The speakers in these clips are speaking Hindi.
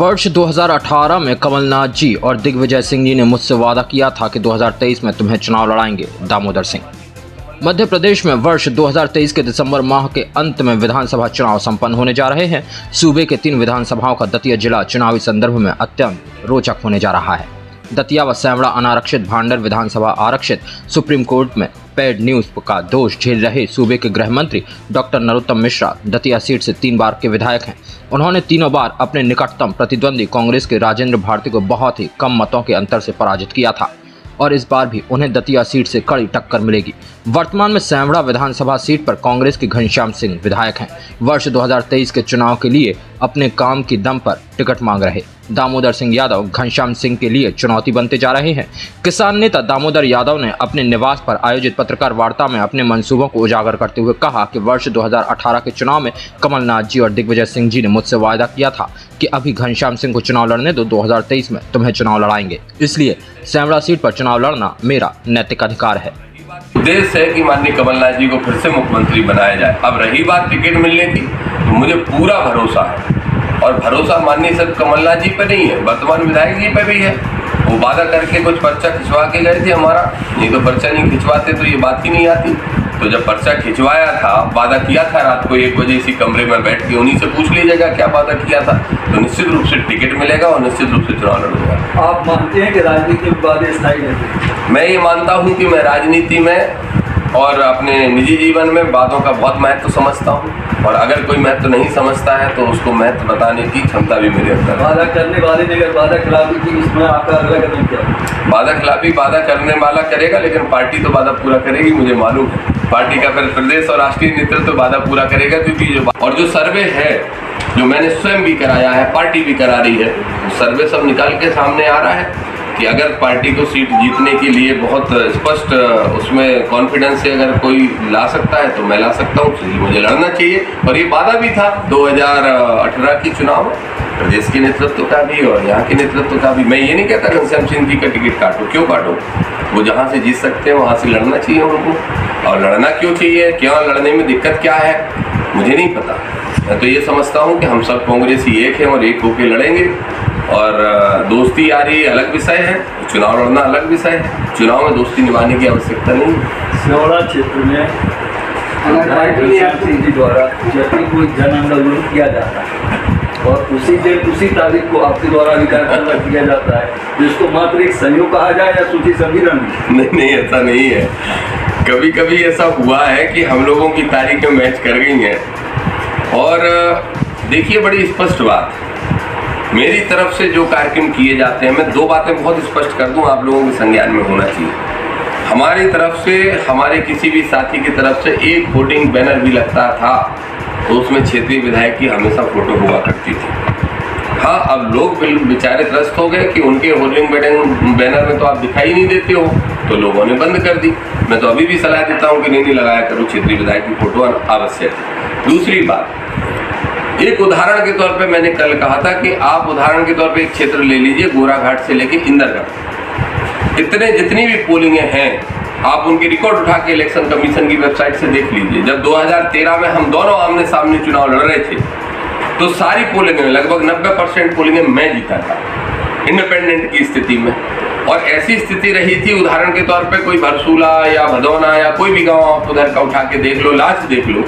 वर्ष 2018 में कमलनाथ जी और दिग्विजय सिंह जी ने मुझसे वादा किया था कि 2023 में तुम्हें चुनाव लड़ाएंगे। दामोदर सिंह। मध्य प्रदेश में वर्ष 2023 के दिसंबर माह के अंत में विधानसभा चुनाव संपन्न होने जा रहे हैं। सूबे के 3 विधानसभाओं का दतिया जिला चुनावी संदर्भ में अत्यंत रोचक होने जा रहा है। दतिया व सैवड़ा अनारक्षित भांडर विधानसभा आरक्षित। सुप्रीम कोर्ट में पेड न्यूज का दोष झेल रहे सूबे के गृह मंत्री डॉक्टर नरोत्तम मिश्रा दतिया सीट से 3 बार के विधायक हैं। उन्होंने तीनों बार अपने निकटतम प्रतिद्वंदी कांग्रेस के राजेंद्र भारती को बहुत ही कम मतों के अंतर से पराजित किया था और इस बार भी उन्हें दतिया सीट से कड़ी टक्कर मिलेगी। वर्तमान में सैवड़ा विधानसभा सीट पर कांग्रेस के घनश्याम सिंह विधायक हैं। वर्ष 2023 के चुनाव के लिए अपने काम की दम पर टिकट मांग रहे दामोदर सिंह यादव घनश्याम सिंह के लिए चुनौती बनते जा रहे हैं। किसान नेता दामोदर यादव ने अपने निवास पर आयोजित पत्रकार वार्ता में अपने मंसूबों को उजागर करते हुए कहा कि वर्ष 2018 के चुनाव में कमलनाथ जी और दिग्विजय सिंह जी ने मुझसे वायदा किया था कि अभी घनश्याम सिंह को चुनाव लड़ने दो, 2023 में तुम्हें चुनाव लड़ाएंगे, इसलिए सैवड़ा सीट पर चुनाव लड़ना मेरा नैतिक अधिकार है। उद्देश्य है कि माननीय कमलनाथ जी को फिर से मुख्यमंत्री बनाया जाए। अब रही बात टिकट मिलने की, तो मुझे पूरा भरोसा है और भरोसा माननीय सिर्फ कमलनाथ जी पे नहीं है, वर्तमान विधायक जी पे भी है। वो वादा करके कुछ पर्चा खिंचवा के गए थे हमारा, नहीं तो पर्चा नहीं खिंचवाते तो ये बात ही नहीं आती। तो जब पर्चा खिंचवाया था, वादा किया था रात को 1 बजे इसी कमरे में बैठ के उन्हीं से पूछ लीजिएगा क्या वादा किया था, तो निश्चित रूप से टिकट मिलेगा और निश्चित रूप से चुनाव लड़ूंगा। आप मानते हैं कि राजनीति में वादे स्थायी है? मैं ये मानता हूँ कि मैं राजनीति में और अपने निजी जीवन में वादों का बहुत महत्व समझता हूँ और अगर कोई महत्व नहीं समझता है तो उसको महत्व बताने की क्षमता भी मेरे अंदर है। वादा करने वाले ने अगर वादा खिलाफी की, इसमें आपका अगला कदम क्या है? वादा खिलाफी वादा करने वाला करेगा, लेकिन पार्टी तो वादा पूरा करेगी, मुझे मालूम है। पार्टी का फिर प्रदेश और राष्ट्रीय नेतृत्व वादा पूरा करेगा, क्योंकि जो सर्वे है जो मैंने स्वयं भी कराया है, पार्टी भी करा रही है, सर्वे सब निकाल के सामने आ रहा है कि अगर पार्टी को सीट जीतने के लिए बहुत स्पष्ट उसमें कॉन्फिडेंस से अगर कोई ला सकता है तो मैं ला सकता हूँ, इसलिए मुझे लड़ना चाहिए। और ये वादा भी था 2018 की चुनाव प्रदेश के नेतृत्व का भी और यहाँ के नेतृत्व का भी। मैं ये नहीं कहता घनश्याम सिंह जी का टिकट काटो, क्यों काटो, वो जहाँ से जीत सकते हैं वहाँ से लड़ना चाहिए उनको। और लड़ना क्यों चाहिए, क्या लड़ने में दिक्कत क्या है, मुझे नहीं पता। मैं तो ये समझता हूँ कि हम सब कांग्रेसी एक हैं और एक होकर लड़ेंगे। और दोस्ती यारी अलग विषय है, चुनाव लड़ना अलग विषय है। चुनाव में दोस्ती निभाने की आवश्यकता नहीं है। सैवड़ा क्षेत्र में सिंह जी द्वारा जब भी कोई जन आंदोलन किया जाता है और उसी तारीख को आपके द्वारा अधिकार किया जाता है, जिसको मात्र एक सहयोग कहा जाए या सूची समीकरण? नहीं, ऐसा नहीं है। कभी कभी ऐसा हुआ है कि हम लोगों की तारीखें मैच कर गई हैं। और देखिए, बड़ी स्पष्ट बात, मेरी तरफ से जो कार्यक्रम किए जाते हैं, मैं 2 बातें बहुत स्पष्ट कर दूं, आप लोगों के संज्ञान में होना चाहिए। हमारी तरफ से, हमारे किसी भी साथी की तरफ से एक होर्डिंग बैनर भी लगता था तो उसमें क्षेत्रीय विधायक की हमेशा फोटो हुआ करती थी। हाँ, अब लोग बेचारे त्रस्त हो गए कि उनके होर्डिंग बैनर में तो आप दिखाई नहीं देते हो, तो लोगों ने बंद कर दी। मैं तो अभी भी सलाह देता हूँ कि नहीं लगाया करो, क्षेत्रीय विधायक की फोटो आवश्यक है। दूसरी बात, एक उदाहरण के तौर पे मैंने कल कहा था कि आप उदाहरण के तौर पे एक क्षेत्र ले लीजिए, गोराघाट से लेके इंदरगढ़, इतने जितनी भी पोलिंगें हैं आप उनके रिकॉर्ड उठा के इलेक्शन कमीशन की वेबसाइट से देख लीजिए। जब 2013 में हम दोनों आमने सामने चुनाव लड़ रहे थे तो सारी पोलिंगें, लगभग 90% पोलिंगें मैं जीता था इंडिपेंडेंट की स्थिति में। और ऐसी स्थिति रही थी, उदाहरण के तौर पे कोई भरसूला या भदौना या कोई भी गांव आप उधर का उठा के देख लो, लास्ट देख लो,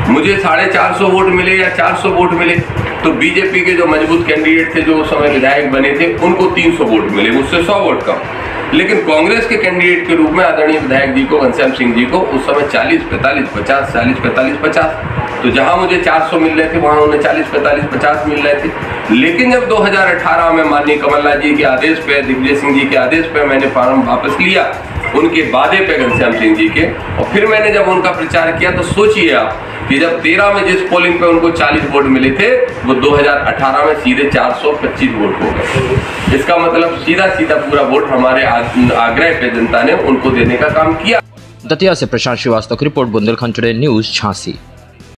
मुझे 450 वोट मिले या 400 वोट मिले, तो बीजेपी के जो मजबूत कैंडिडेट थे जो उस समय विधायक बने थे उनको 300 वोट मिले, मुझसे 100 वोट कम। लेकिन कांग्रेस के कैंडिडेट के रूप में आदरणीय विधायक जी को, घनश्याम सिंह जी को, उस समय 40, 45, 50, 40, 45, 50, तो जहां मुझे 400 मिल रहे थे वहां उन्हें 40, 45, 50 मिल रहे थे। लेकिन जब 2018 में माननीय कमलनाथ जी के आदेश पे, दिग्विजय सिंह जी के आदेश पे मैंने फॉर्म वापस लिया, उनके वादे पे घनश्याम सिंह जी के, और फिर मैंने जब उनका प्रचार किया, तो सोचिए आप कि जब 13 में जिस पोलिंग पे उनको 40 वोट मिले थे, वो 2018 में सीधे 425 वोट हो गए। इसका मतलब सीधा सीधा पूरा वोट हमारे आग्रह पे जनता ने उनको देने का काम किया। दतिया से प्रशांत श्रीवास्तव की report, Bundelkhand today news, Jhansi.